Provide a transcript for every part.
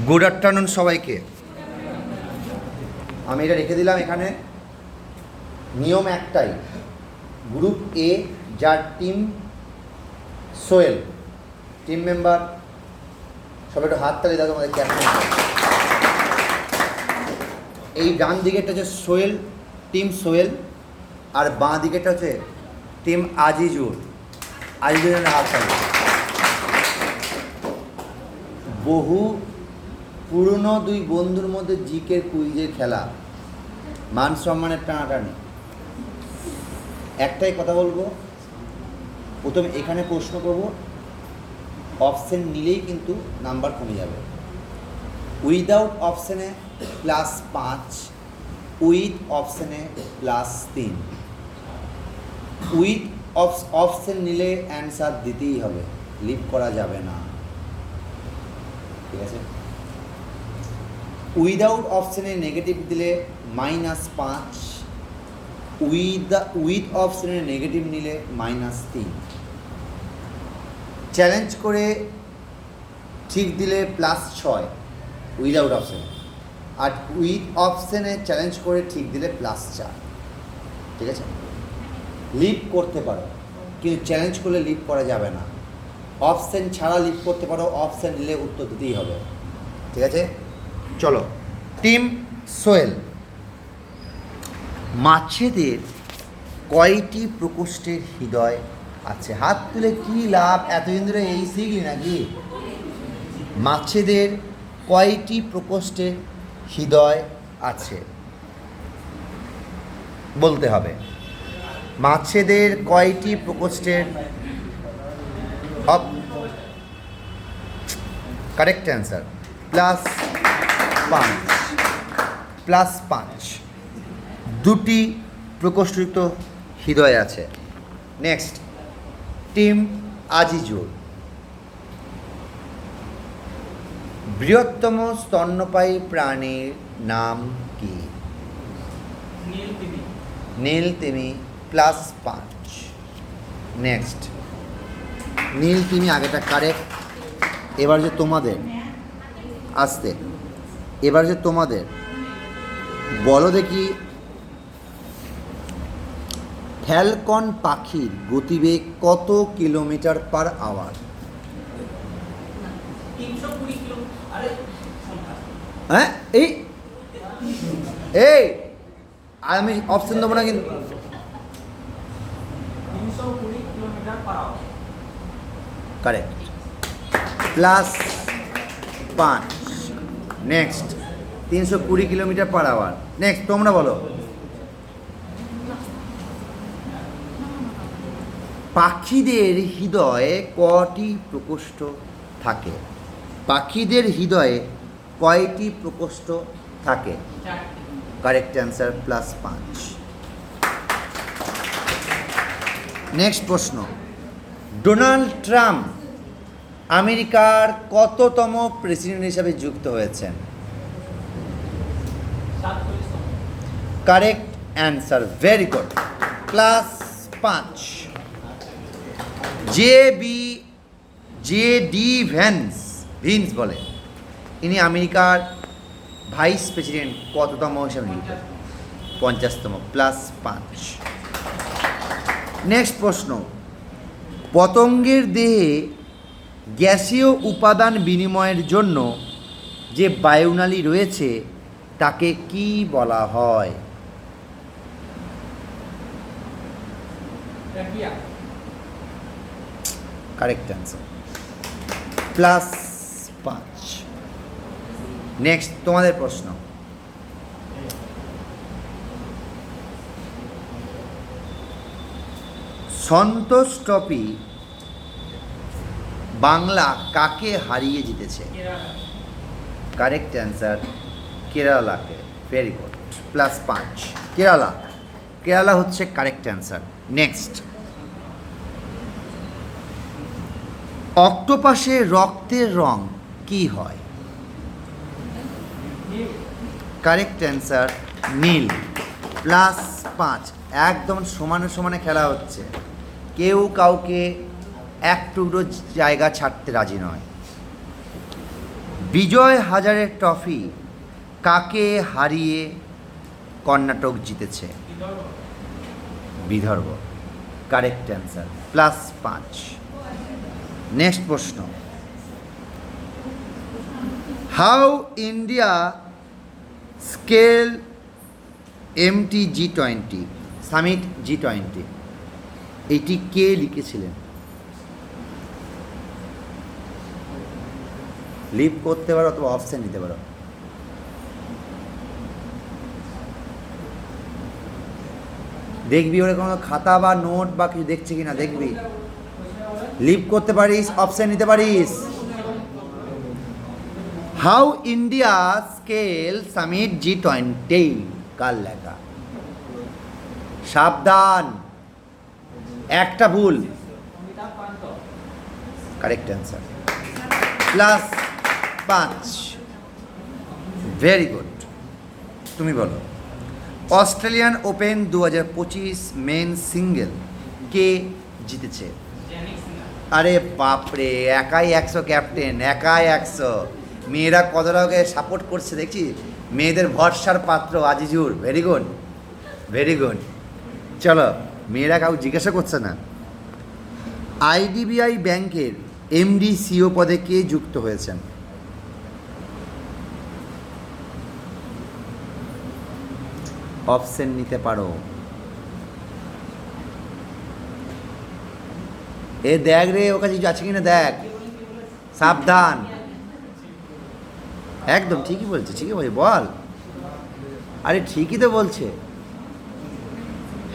Good afternoon সবাইকে। আমি এটা রেখে দিলাম এখানে। নিয়ম একটাই, গ্রুপ এ যার টিম সোহেল, টিম মেম্বার সবাই একটু হাততালি দাও তোমাদের ক্যাপ্টেন। এই ডান দিকেরটা হচ্ছে সোহেল, টিম সোহেল, আর বাঁ দিকেরটা হচ্ছে টিম আজিজুর। আজিজুরের হাততালি। বহু পুরনো দুই বন্ধুর মধ্যে জিকের কুইজের খেলা, মান সম্মানের টানাটানি। একটাই কথা বলবো, প্রথমে এখানে প্রশ্ন করব, অপশন নিলেই কিন্তু নাম্বার কমে যাবে। উইদাউট অপশানে +5, উইথ অপশানে +3। উইথ অপশন নিলে অ্যান্সার দিতেই হবে, লিভ করা যাবে না, ঠিক আছে? উইদাউট অপশানে নেগেটিভ দিলে -5, উইথ অপশানে নেগেটিভ নিলে -3। চ্যালেঞ্জ করে ঠিক দিলে +6 উইদাউট অপশানে, আর উইথ অপশানে চ্যালেঞ্জ করে ঠিক দিলে +4, ঠিক আছে? লিভ করতে পারো, কিন্তু চ্যালেঞ্জ করলে লিভ করা যাবে না। অপশান ছাড়া লিভ করতে পারো, অপশান নিলে উত্তর দিতেই হবে, ঠিক আছে? চলো, টিম সোহেল। মাছেদের কয়টি প্রকোষ্ঠের হৃদয় আছে? হাত তুলে কি লাভ, এতদিন ধরে এই শিখলি নাকি? মাছেদের কয়টি প্রকোষ্ঠের হৃদয় আছে বলতে হবে। মাছেদের কয়টি প্রকোষ্ঠের, কারেক্ট অ্যান্সার +5, দুটি প্রকোষ্ঠযুক্ত হৃদয় আছে। Next, team Azizur. বৃহত্তম স্তন্যপায়ী প্রাণীর নাম কি? নীলতিমি, +5। নেক্সট, নীলতিমি আগেটা কারেক্ট। এবার যে তোমাদের, আসতে এবার যে তোমাদের বলো দেখি, ফ্যালকন পাখির গতিবেগ কত কিলোমিটার/আওয়ার? হ্যাঁ, এই আমি অপশন দেবো না কিন্তু। কারেক্ট, +5। নেক্সট, 320 কিলোমিটার/আওয়ার। নেক্সট, তোমরা বলো, পাখিদের হৃদয়ে কয়টি প্রকোষ্ঠ থাকে? পাখিদের হৃদয়ে কয়টি প্রকোষ্ঠ থাকে? Correct answer +5। নেক্সট প্রশ্ন, ডোনাল্ড ট্রাম্প আমেরিকার কততম প্রেসিডেন্ট হিসাবে যুক্ত হয়েছেন? Correct answer, very good, +5। J.D.. Vance বলে, ইনি আমেরিকার ভাইস প্রেসিডেন্ট কততম হিসাবে যুক্ত? 50তম, +5। নেক্সট প্রশ্ন, পতঙ্গের দেহে গ্যাসীয় উপাদান বিনিময়ের জন্য যে বায়ুনালী রয়েছে তাকে কি বলা হয়? Correct answer, +5। নেক্সট, তোমাদের প্রশ্ন, সন্তোষ ট্রফি বাংলা কাকে হারিয়ে জিতেছে? কারেক্ট অ্যান্সার, কেরালাকে, ভেরি গুড, +5। কেরালা হচ্ছে কারেক্ট অ্যান্সার। নেক্সট, অক্টোপাসের রক্তের রং কি হয়? কারেক্ট অ্যান্সার, নীল, +5। একদম সমানে সমানে খেলা হচ্ছে, কেউ কাউকে এক টুকরো জায়গা ছাড়তে রাজি নয়। বিজয় হাজারে ট্রফি কাকে হারিয়ে কর্ণাটক জিতেছে? বিদর্ভ। Correct answer, +5। নেক্সট প্রশ্ন, how India scale MT-G20 summit G20, এটি কে লিখেছিলেন? লিভ করতে পারো অথবা অপশন নিতে পারো। দেখবি ওরা কোনো খাতা বা নোট বা কিছু দেখছে কিনা দেখবি। লিভ করতে পারিস, অপশন নিতে পারিস। How India scale summit G20 কার লেখা? সাবধান, একটা ভুল। Correct answer, +5। Very good. তুমি বলো, অস্ট্রেলিয়ান ওপেন 2025 মেন সিঙ্গেল কে জিতেছে? আরে বাপরে, একাই 100 ক্যাপ্টেন, একাই 100। মেয়েরা কতটা ওকে সাপোর্ট করছে দেখছি, মেয়েদের ভরসার পাত্র Azizur. Very good, very good. চলো, মেয়েরা কাউ জিজ্ঞাসা করছে না। IDBI ব্যাংকের MD CEO পদে কে যুক্ত হয়েছেন? অপশন নিতে পারো। এ দেখ রে, ও কাছে আছে কিনা দেখ, সাবধান। একদম ঠিকই বলছে, ঠিকই বলছে, বল। আরে ঠিকই তো বলছে,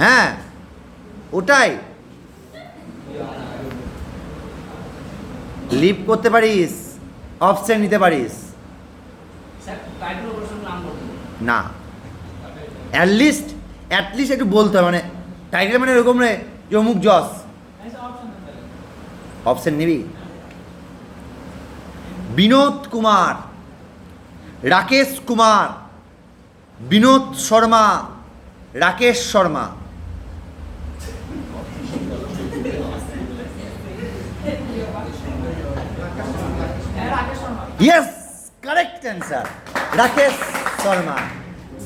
হ্যাঁ ওটাই। লিভ করতে পারিস, অপশন নিতে পারিস না। অ্যাটলিস্ট একটু বলতে হবে, মানে টাইটেল মানে এরকম রে যে অমুক জস। অপশন নিবি? Vinod Kumar, Rakesh Kumar, Vinod Sharma, Rakesh Sharma. Yes, correct answer, Rakesh Sharma.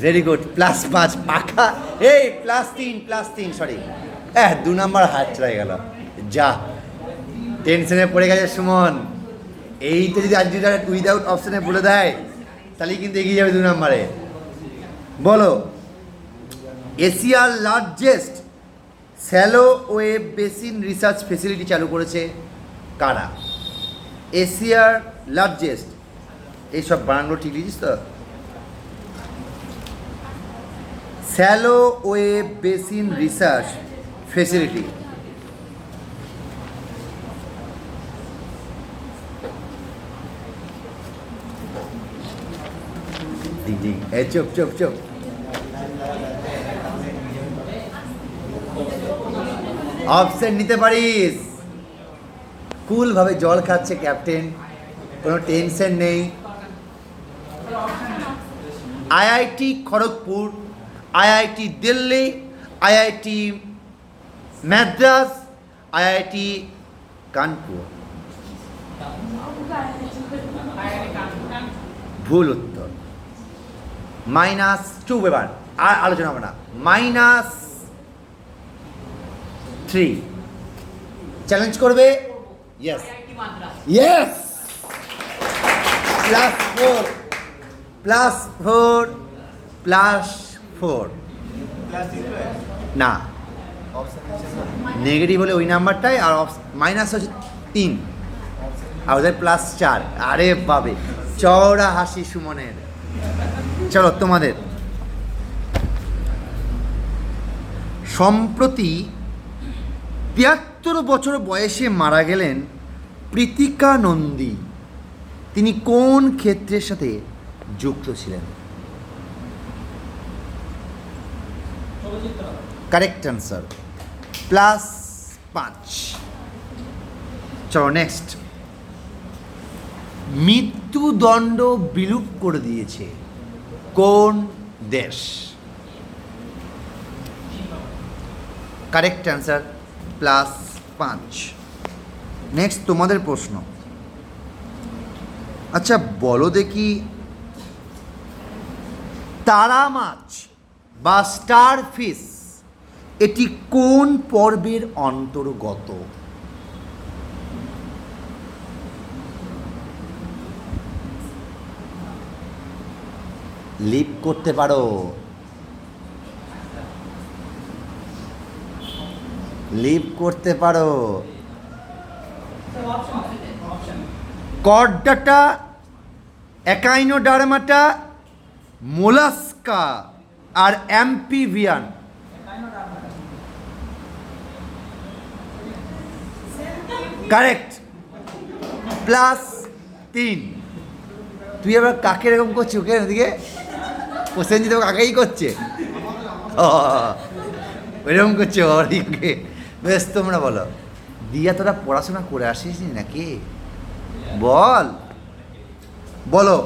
Very good, +5 পাখা। এই +3, সরি, 2 নম্বর হাত চলে গেল। যা, টেনশনে পড়ে গেছে সুমন। এইটা যদি আজ উইদাউট অপশনে বলে দেয় তাহলে কিন্তু এগিয়ে যাবে 2 নম্বরে। বলো, এশিয়ার largest shallow wave basin research facility চালু করেছে কারা? এশিয়ার লার্জেস্ট, এইসব বানানগুলো ঠিক লিখিস তো? Shallow wave basin research facility. চুপ চুপ চুপ। অপশন নিতে পারিস। কুল ভাবে জল খাচ্ছে ক্যাপ্টেন, কোনো টেনশন নেই। IIT Kharagpur, IIT Delhi, IIT Madras, IIT Kanpur. ভুল উত্তর, -2। এবার আর আলোচনা হবে না, -3। চ্যালেঞ্জ করবে? ইয়েস ইয়েস, +4 +4 না, নেগেটিভ হলে ওই নাম্বারটাই, আর মাইনাস হচ্ছে 3, আর ওদের +4। আরে বাবে, চওড়া হাসি সুমনের। চলো তোমাদের, সম্প্রতি 73 বছর বয়সে মারা গেলেন প্রীতিকা নন্দী। তিনি কোন ক্ষেত্রের সাথে যুক্ত ছিলেন? Correct answer, +5। চলো নেক্সট, মৃত্যুদণ্ড বিলুপ্ত করে দিয়েছে কোন দেশ? Correct answer, +5। নেক্সট তোমাদের প্রশ্ন, আচ্ছা বলো দেখি, তারা মাছ বা স্টার ফিশ এটি কোন পর্বের অন্তর্গত? লিপ করতে পারো, লিপ করতে পারো। কর্ডাটা, একাইনোডার্মাটা, মোলাস্কা আর অ্যাম্পিভিয়ান। কারেক্ট, +3। তুই আবার কাকে এরকম করছিস? ওকে ওদিকে প্রসেনজিৎ কাকেই করছে, ওইরকম করছে ওদিকে। বেশ, তোমরা বলো, দিয়া তোরা পড়াশোনা করে আসিস নাকি? বল বলো,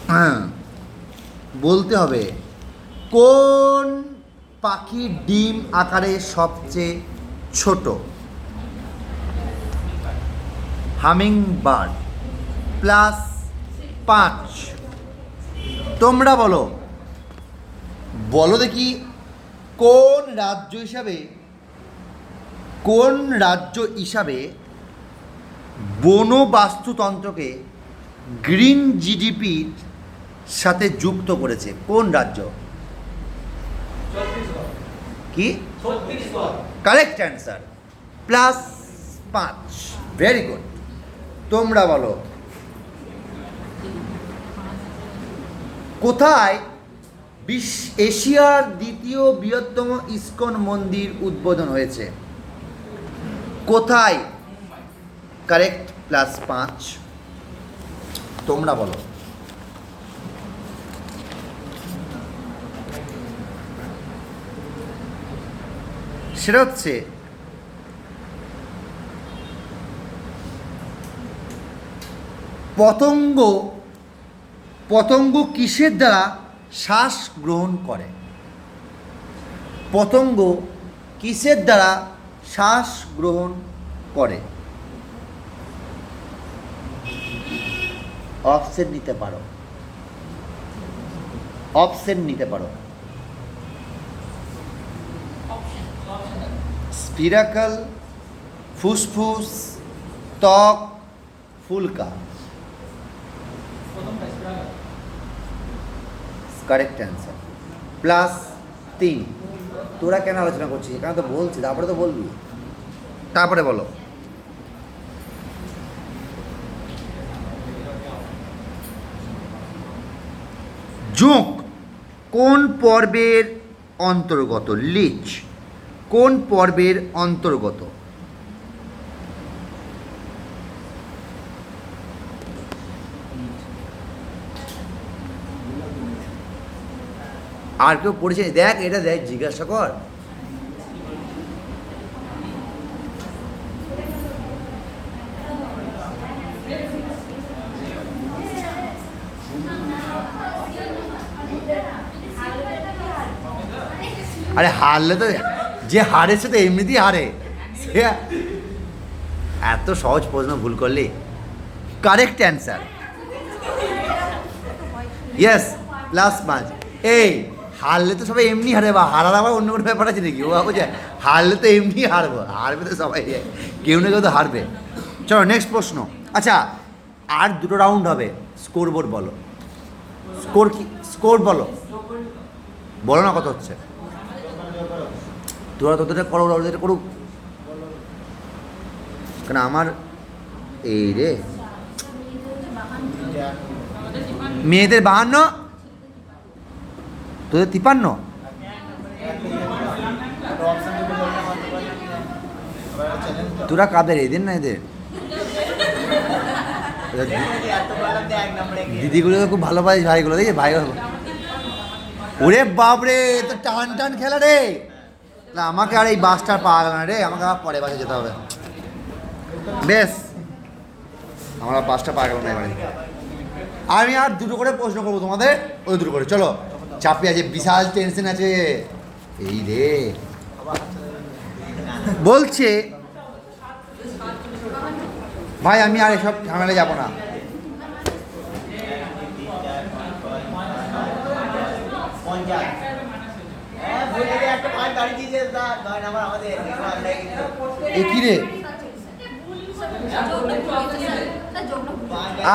হ্যাঁ বলতে হবে। কোন পাখির ডিম আকারে সবচেয়ে ছোট? Humming bird, +5। তোমরা বলো, বলো দেখি কোন রাজ্য হিসাবে বন বাস্তুতন্ত্রকে গ্রিন জিডিপির সাথে যুক্ত করেছে? কোন রাজ্য? কি? Correct answer, +5। Very good. তোমরা বলো, কোথায় এশিয়ার দ্বিতীয় বৃহত্তম ইস্কন মন্দির উদ্বোধন হয়েছে? কোথায়? কারেক্ট, +5। তোমরা বলো, সেটা হচ্ছে পতঙ্গ কিসের দ্বারা শ্বাস গ্রহণ করে? পতঙ্গ কিসের দ্বারা শ্বাস গ্রহণ করে? অপশন নিতে পারো, অপশন নিতে পারো। স্পিরাকল, ফুসফুস, ত্বক, ফুলকা। Correct answer, +3। তোরা কেন আলোচনা করছিস? এখানে তো বলছি, তারপরে তো বলবি, তারপরে বলো। জোঁক কোন পর্বের অন্তর্গত? লিচ কোন পর্বের অন্তর্গত? আর কেউ পড়েছে? দেখ, এটা দেখ, জিজ্ঞাসা কর। আরে হারলে তো, যে হারে সে তো এমনিতেই হারে, সে এত সহজ প্রশ্ন ভুল করলি। Correct answer, yes, +5। এই হারলে তো সবাই এমনি হারে, বা হারার আবার অন্য কোনো ব্যাপার আছে নাকি? ও ভাবো যে হারলে তো এমনি হারবো, হারবে তো সবাই, কেউ না কেউ তো হারবে। চলো নেক্সট প্রশ্ন। আচ্ছা, আর 2টো রাউন্ড হবে। স্কোর বোর্ড বলো, স্কোর কি? স্কোর বলো, বলো না কত হচ্ছে। তোরা তোদেরটা করো, ওদের করুক, কেন আমার এই রে মেয়েদের 52, তোদের 53। তোরা কাদের? এদের না এদের? দিদিগুলো তো খুব ভালো পাই, ভাইগুলো দেখি ভাই। ওরে বাপরে, তো টান টান খেলা রে। না আমাকে আর এই বাসটা পাওয়া গেল না রে, আমাকে আবার পরে বাসে যেতে হবে। বেশ, আমার বাসটা পাওয়া গেল না এবারে। আমি আর 2টো করে প্রশ্ন করবো তোমাদের, ওই 2টো করে। চলো, চাপে আছে, বিশাল টেনশন আছে। এই রে বলছে, ভাই আমি আর এসব ঝামেলা যাবো না। এ কি রে?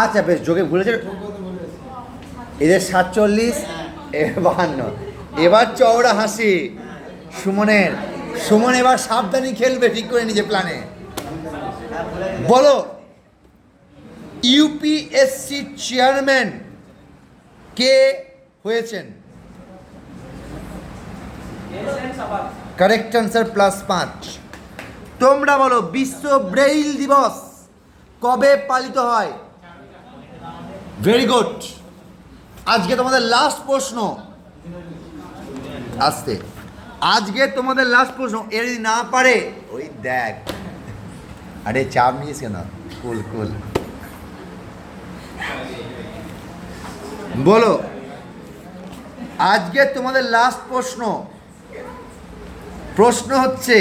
আচ্ছা বেশ, যোগে ভুলেছে। এদের 47, এর 52। এবার চওড়া হাসি সুমনের। সুমন এবার সাবধানী খেলবে ঠিক করে নিজে প্ল্যানে। বলো, ইউপিএসসি চেয়ারম্যান কে হয়েছেন? Correct answer +5। তোমরা বলো, বিশ্ব ব্রেইল দিবস কবে পালিত হয়? Very good. আজকে তোমাদের লাস্ট প্রশ্ন, আসতে আজকে তোমাদের লাস্ট প্রশ্ন। এর যদি না পারে ওই দেখ, আরে চাপ নিয়েছে না, কুল কুল। বলো, আজকে তোমাদের লাস্ট প্রশ্ন। প্রশ্ন হচ্ছে,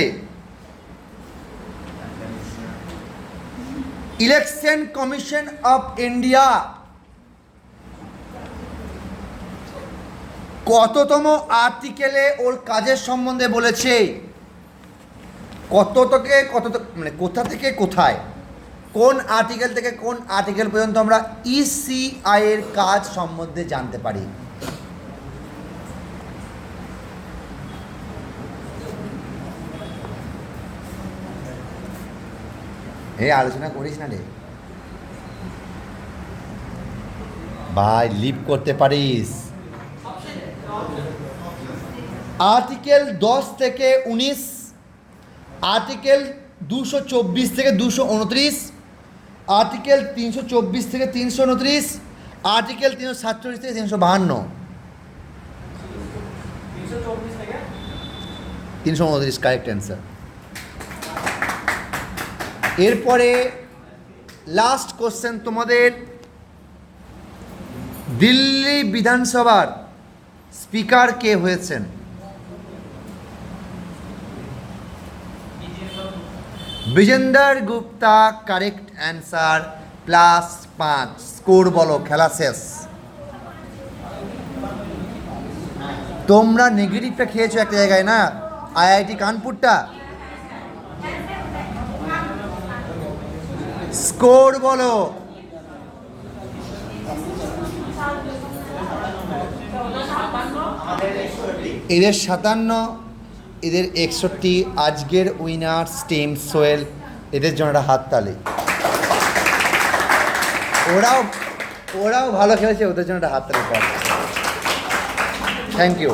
ইলেকশন কমিশন অফ ইন্ডিয়া কততম আর্টিকেলে ওর কাজের সম্বন্ধে বলেছে? মানে কোথা থেকে কোথায়, কোন আর্টিকেল থেকে কোন আর্টিকেল পর্যন্ত আমরা ইসিআই এর কাজ সম্বন্ধে জানতে পারি? আলোচনা করিস না রে ভাই, লিভ করতে পারিস। আর্টিকেল 10 থেকে 19, আর্টিকেল 224 থেকে 229, আর্টিকেল 324 থেকে 329, আর্টিকেল 347 থেকে 352। 329 কারেক্ট অ্যান্সার। এরপরে লাস্ট কোশ্চেন তোমাদের, দিল্লি বিধানসভার স্পিকার কে হয়েছেন? Vijender Gupta correct answer, +5। Score বলো, খেলা শেষ। তোমরা নেগেটিভটা খেয়েছো একটা জায়গায় না, আইআইটি কানপুরটা। স্কোর বলো। এদের 57, এদের 61। আজকের উইনার স্টেম সোয়েল, এদের জন্য একটা হাততালি। ওরাও ভালো খেলেছে, ওদের জন্য একটা হাততালি। Thank you.